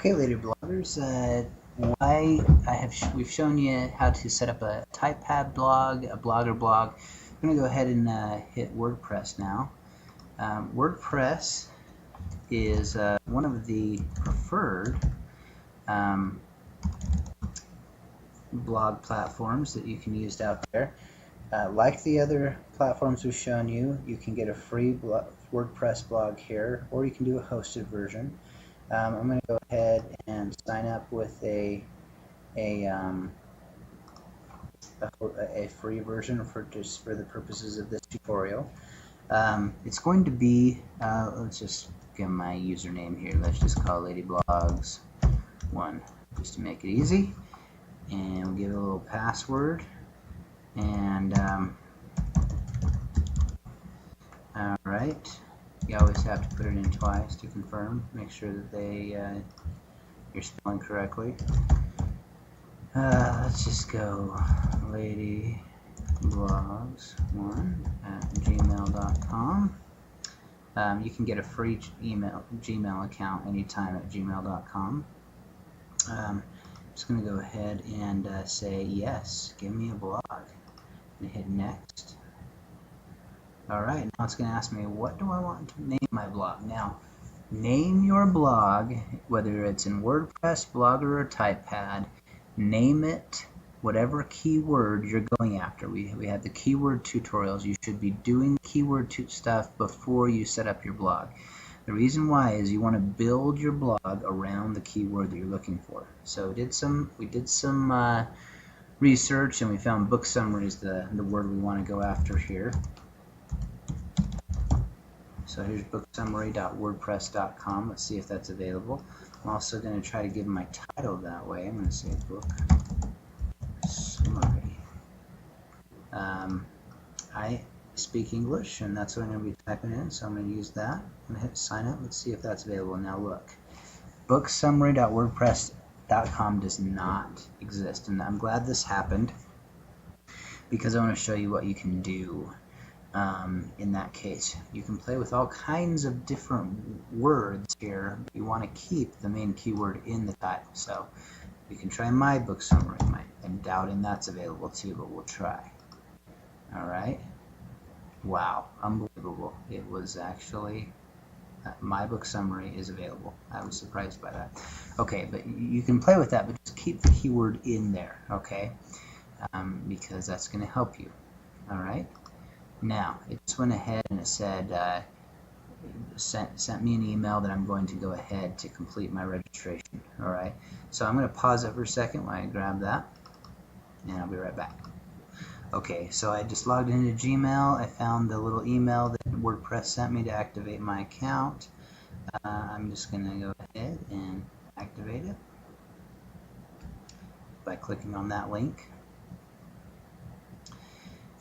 Okay, later bloggers, we've shown you how to set up a typepad blog, a blogger blog. I'm going to go ahead and hit WordPress now. WordPress is one of the preferred blog platforms that you can use out there. Like the other platforms we've shown you, you can get a free WordPress blog here, or you can do a hosted version. I'm going to go ahead and sign up with a free version for the purposes of this tutorial. It's going to be, let's just give my username here. Let's just call LadyBlogs1 just to make it easy, and we'll give it a little password. And all right. You always have to put it in twice to confirm. Make sure that you're spelling correctly. Let's just go ladyblogs1@gmail.com. You can get a free Gmail account anytime at gmail.com. I'm just going to go ahead and say yes, give me a blog, and hit next. Alright, now it's going to ask me, what do I want to name my blog? Now, name your blog, whether it's in WordPress, Blogger, or Typepad. Name it whatever keyword you're going after. We have the keyword tutorials. You should be doing keyword stuff before you set up your blog. The reason why is you want to build your blog around the keyword that you're looking for. So we did some research, and we found book summary is the word we want to go after here. So here's booksummary.wordpress.com. Let's see if that's available. I'm also going to try to give my title that way. I'm going to say book summary. I speak English, and that's what I'm going to be typing in, so I'm going to use that. I'm going to hit sign up. Let's see if that's available. Now look, booksummary.wordpress.com does not exist, and I'm glad this happened because I want to show you what you can do. In that case, you can play with all kinds of different words here, but you want to keep the main keyword in the title. So you can try my book summary. I'm doubting that's available too, but we'll try. Alright. Wow, unbelievable. It was actually, my book summary is available. I was surprised by that. Okay, but you can play with that, but just keep the keyword in there, okay? Because that's going to help you. Alright. Now, it just went ahead and it said, sent me an email that I'm going to go ahead to complete my registration. Alright, so I'm going to pause it for a second while I grab that, and I'll be right back. Okay, so I just logged into Gmail. I found the little email that WordPress sent me to activate my account. I'm just going to go ahead and activate it by clicking on that link.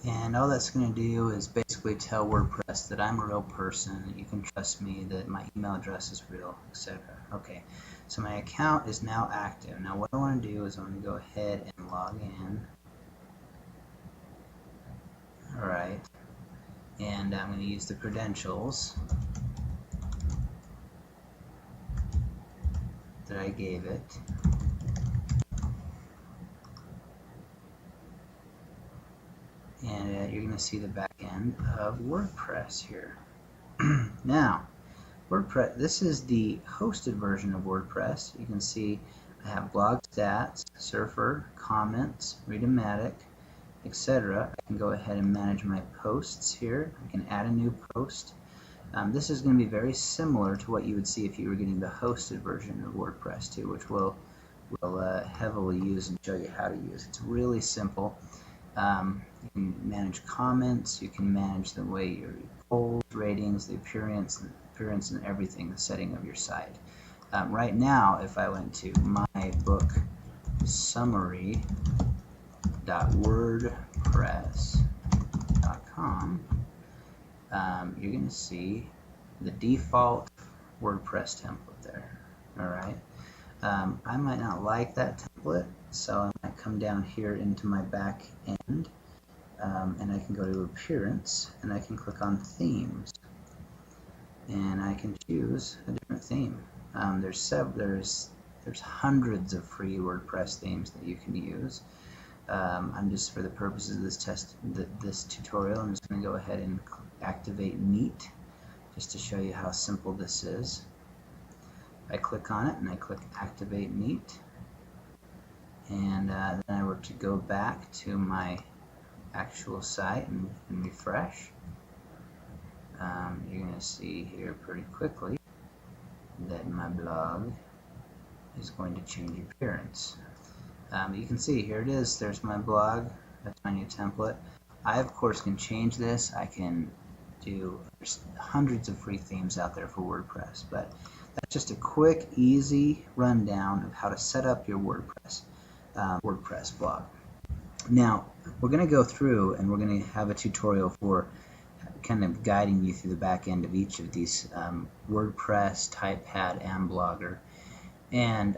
And all that's going to do is basically tell WordPress that I'm a real person, that you can trust me, that my email address is real, etc. Okay, so my account is now active. Now what I want to do is I want to go ahead and log in. Alright, and I'm going to use the credentials that I gave it. And you're going to see the back end of WordPress here. Now, WordPress, this is the hosted version of WordPress. You can see I have blog stats, surfer, comments, Readomatic, etc. I can go ahead and manage my posts here. I can add a new post. This is going to be very similar to what you would see if you were getting the hosted version of WordPress too, which we'll heavily use and show you how to use. It's really simple. You can manage comments, you can manage the way your polls, ratings, the appearance and everything, the setting of your site. Right now, if I went to mybooksummary.wordpress.com, you're going to see the default WordPress template there. Alright. I might not like that template, so I might come down here into my back end, and I can go to Appearance, and I can click on Themes, and I can choose a different theme. There's There's hundreds of free WordPress themes that you can use. I'm just, for the purposes of this tutorial, I'm just going to go ahead and activate Neat, just to show you how simple this is. I click on it and I click Activate Neat, and then I were to go back to my actual site and refresh. You're going to see here pretty quickly that my blog is going to change appearance. You can see here it is. There's my blog. That's my new template. I of course can change this. I can do, there's hundreds of free themes out there for WordPress, but that's just a quick, easy rundown of how to set up your WordPress blog. Now we're going to go through and we're going to have a tutorial for kind of guiding you through the back end of each of these WordPress, Typepad, and Blogger, and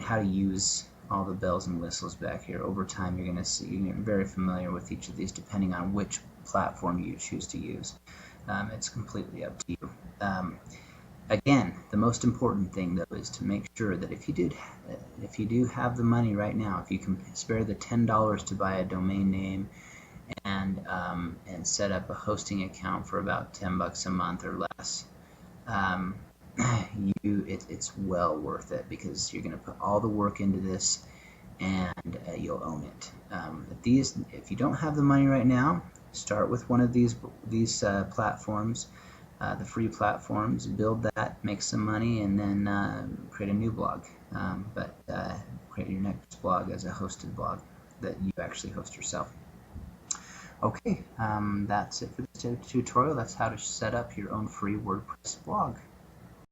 how to use all the bells and whistles back here. Over time, you're going to see, you're very familiar with each of these depending on which platform you choose to use. It's completely up to you. Again, the most important thing though is to make sure that if you do have the money right now, if you can spare the $10 to buy a domain name and set up a hosting account for about $10 a month or less, it's well worth it, because you're going to put all the work into this and you'll own it. If you don't have the money right now, start with one of these platforms, the free platforms, build that, make some money, and then create a new blog. But create your next blog as a hosted blog that you actually host yourself. Okay, that's it for this tutorial. That's how to set up your own free WordPress blog.